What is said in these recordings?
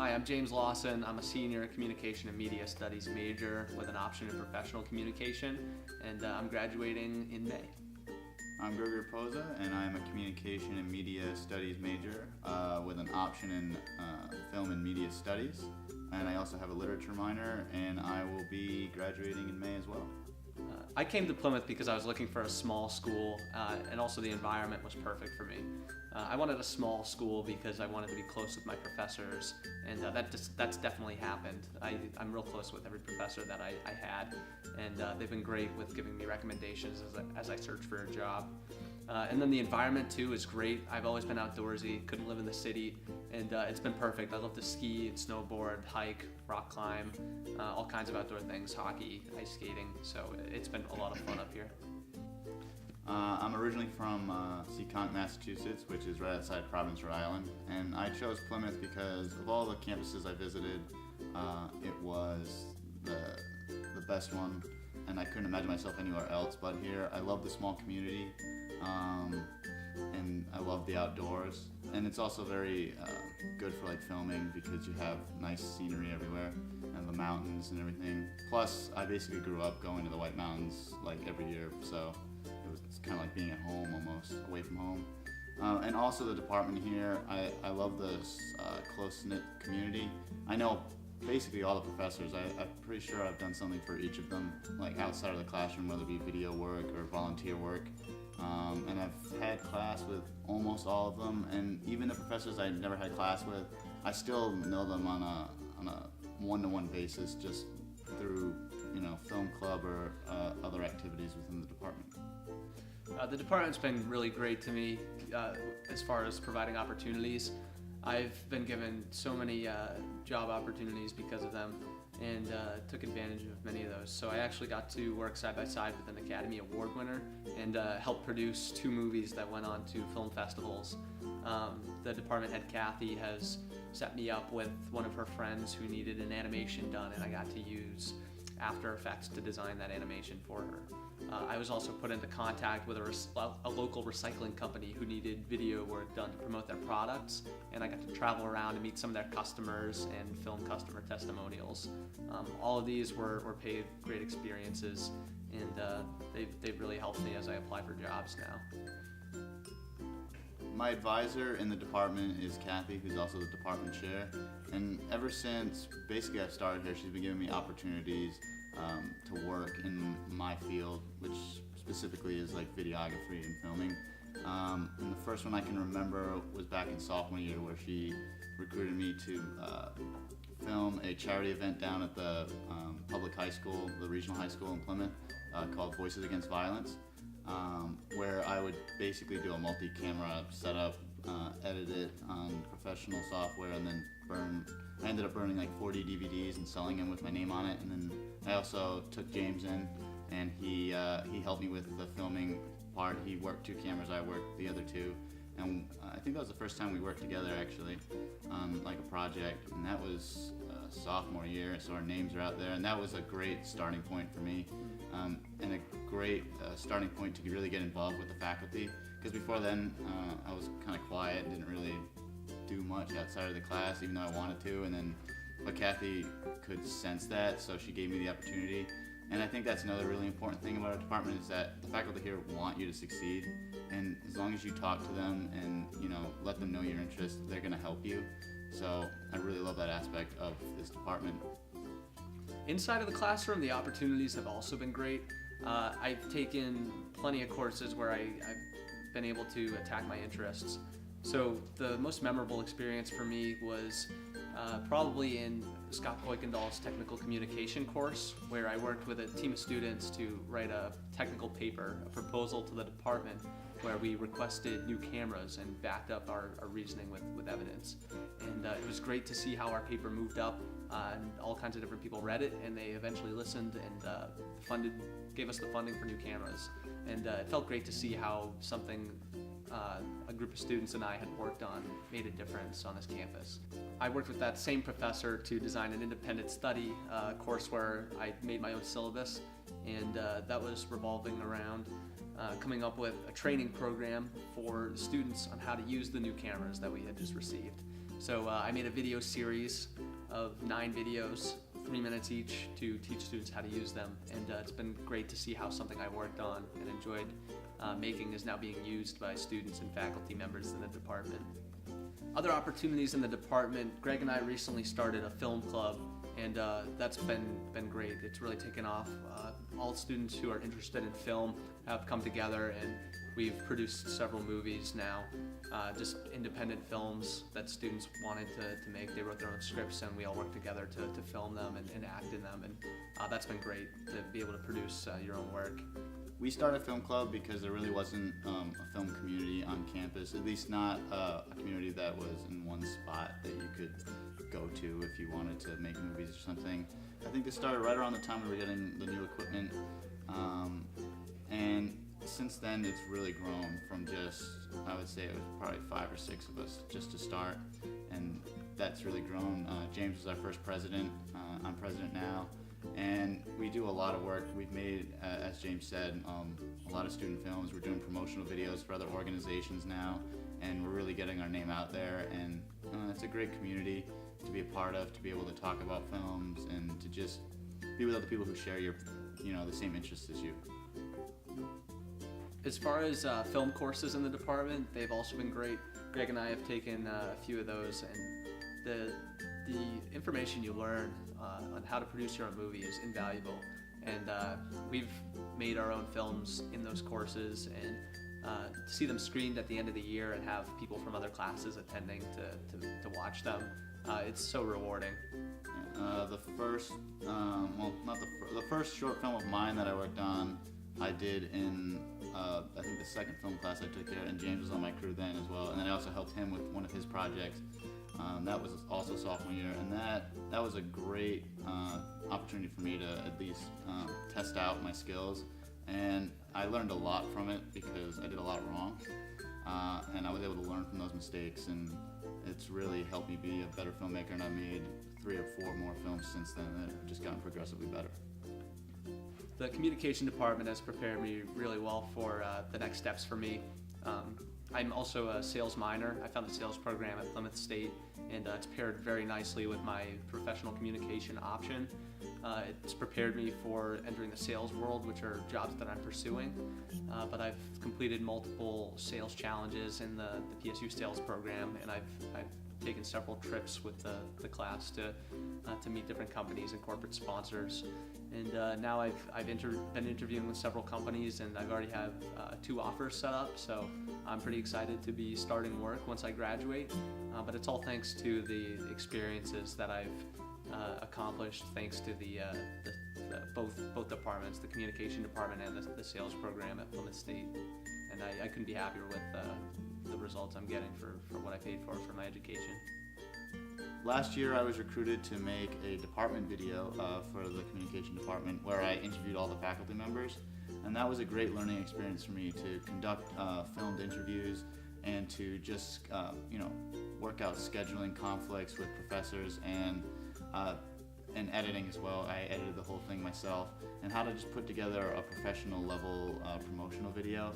Hi, I'm James Lawson. I'm a senior communication and media studies major with an option in professional communication, and I'm graduating in May. I'm Gregory Rapoza, and I'm a communication and media studies major with an option in film and media studies. And I also have a literature minor, and I will be graduating in May as well. I came to Plymouth because I was looking for a small school, and also the environment was perfect for me. I wanted a small school because I wanted to be close with my professors, and that's definitely happened. I'm real close with every professor that I had, and they've been great with giving me recommendations as I search for a job. And then the environment too is great. I've always been outdoorsy, couldn't live in the city, and it's been perfect. I love to ski, snowboard, hike, rock climb, all kinds of outdoor things, hockey, ice skating, so it's been a lot of fun up here. I'm originally from Seekonk, Massachusetts, which is right outside Providence, Rhode Island, and I chose Plymouth because of all the campuses I visited, it was the best one, and I couldn't imagine myself anywhere else but here. I love the small community, and I love the outdoors, and it's also very good for like filming because you have nice scenery everywhere and the mountains and everything. Plus, I basically grew up going to the White Mountains like every year, so it's kind of like being at home almost, away from home. And also the department here, I love the close-knit community. I know basically all the professors. I'm pretty sure I've done something for each of them, like outside of the classroom, whether it be video work or volunteer work. And I've had class with almost all of them, and even the professors I never had class with, I still know them on a one-to-one basis just through film club or other activities within the department. The department's been really great to me as far as providing opportunities. I've been given so many job opportunities because of them, and took advantage of many of those. So I actually got to work side by side with an Academy Award winner and helped produce 2 movies that went on to film festivals. The department head Kathy has set me up with one of her friends who needed an animation done, and I got to use After Effects to design that animation for her. I was also put into contact with a local recycling company who needed video work done to promote their products, and I got to travel around and meet some of their customers and film customer testimonials. All of these were paid great experiences, and they've really helped me as I apply for jobs now. My advisor in the department is Kathy, who's also the department chair, and ever since basically I've started here, she's been giving me opportunities to work in my field, which specifically is like videography and filming. And the first one I can remember was back in sophomore year, where she recruited me to film a charity event down at the public high school, the regional high school in Plymouth, called Voices Against Violence, where I would basically do a multi-camera setup, edit it on professional software, and then I ended up burning like 40 DVDs and selling them with my name on it. And then I also took James in, and he helped me with the filming part. He worked 2 cameras, I worked the other 2. And I think that was the first time we worked together actually on like a project, and that was sophomore year, so our names are out there, and that was a great starting point for me, and a great starting point to really get involved with the faculty, because before then I was kind of quiet, didn't really do much outside of the class, even though I wanted to, but Kathy could sense that, so she gave me the opportunity. And I think that's another really important thing about our department, is that the faculty here want you to succeed, and as long as you talk to them and let them know your interests, they're going to help you. So I really love that aspect of this department. Inside of the classroom, the opportunities have also been great. I've taken plenty of courses where I've been able to attack my interests. So the most memorable experience for me was probably in Scott Kuykendall's technical communication course, where I worked with a team of students to write a technical paper, a proposal to the department, where we requested new cameras and backed up our reasoning with evidence. And it was great to see how our paper moved up, and all kinds of different people read it, and they eventually listened and gave us the funding for new cameras. And it felt great to see how something a group of students and I had worked on made a difference on this campus. I worked with that same professor to design an independent study course where I made my own syllabus, and that was revolving around coming up with a training program for students on how to use the new cameras that we had just received. So I made a video series of 9 videos, 3 minutes each, to teach students how to use them, and it's been great to see how something I worked on and enjoyed making is now being used by students and faculty members in the department. Other opportunities in the department, Greg and I recently started a film club, and that's been great. It's really taken off. All students who are interested in film have come together, and we've produced several movies now, just independent films that students wanted to make. They wrote their own scripts, and we all worked together to film them and act in them, and that's been great to be able to produce your own work. We started a film club because there really wasn't a film community on campus, at least not a community that was in one spot that you could go to if you wanted to make movies or something. I think this started right around the time we were getting the new equipment, and since then it's really grown from just, I would say it was probably 5 or 6 of us just to start, and that's really grown. James was our first president. I'm president now. And we do a lot of work. We've made, as James said, a lot of student films. We're doing promotional videos for other organizations now, and we're really getting our name out there. And it's a great community to be a part of, to be able to talk about films and to just be with other people who share your, the same interests as you. As far as film courses in the department, they've also been great. Greg and I have taken a few of those, and the information you learn on how to produce your own movie is invaluable. And we've made our own films in those courses, and to see them screened at the end of the year and have people from other classes attending to watch them, it's so rewarding. The first short film of mine that I worked on, I did in I think the second film class I took there, and James was on my crew then as well. And then I also helped him with one of his projects. That was also sophomore year, and that was a great opportunity for me to at least test out my skills. And I learned a lot from it because I did a lot wrong, and I was able to learn from those mistakes, and it's really helped me be a better filmmaker. And I've made 3 or 4 more films since then that have just gotten progressively better. The communication department has prepared me really well for the next steps for me. I'm also a sales minor. I found the sales program at Plymouth State, and it's paired very nicely with my professional communication option. It's prepared me for entering the sales world, which are jobs that I'm pursuing, but I've completed multiple sales challenges in the PSU sales program, and I've taken several trips with the class to meet different companies and corporate sponsors. And now I've been interviewing with several companies, and I've already have 2 offers set up, so I'm pretty excited to be starting work once I graduate. But it's all thanks to the experiences that I've accomplished, thanks to the both departments, the communication department and the sales program at Plymouth State. And I couldn't be happier with the results I'm getting for what I paid for my education. Last year I was recruited to make a department video for the communication department where I interviewed all the faculty members, and that was a great learning experience for me to conduct filmed interviews and to just work out scheduling conflicts with professors and editing as well. I edited the whole thing myself, and how to just put together a professional level promotional video.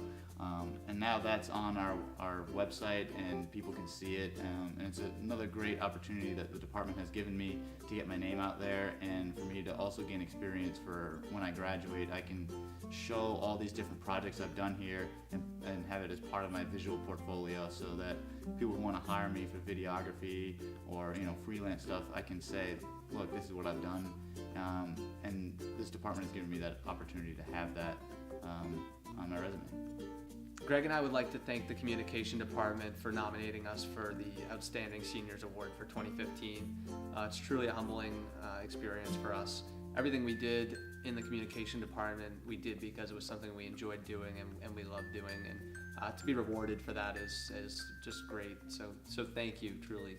And now that's on our website, and people can see it, and it's another great opportunity that the department has given me to get my name out there, and for me to also gain experience for when I graduate. I can show all these different projects I've done here and have it as part of my visual portfolio, so that people who want to hire me for videography or freelance stuff, I can say, look, this is what I've done, and this department has given me that opportunity to have that on my resume. Greg and I would like to thank the communication department for nominating us for the Outstanding Seniors Award for 2015. It's truly a humbling experience for us. Everything we did in the communication department, we did because it was something we enjoyed doing and we loved doing, and to be rewarded for that is just great. So thank you, truly.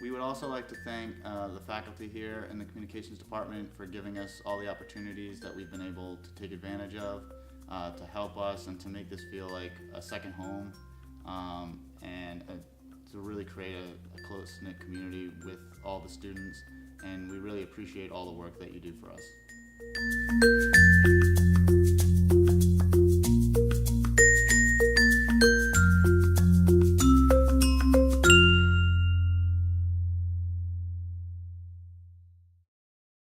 We would also like to thank the faculty here in the communications department for giving us all the opportunities that we've been able to take advantage of to help us and to make this feel like a second home, and to really create a close-knit community with all the students. And we really appreciate all the work that you do for us.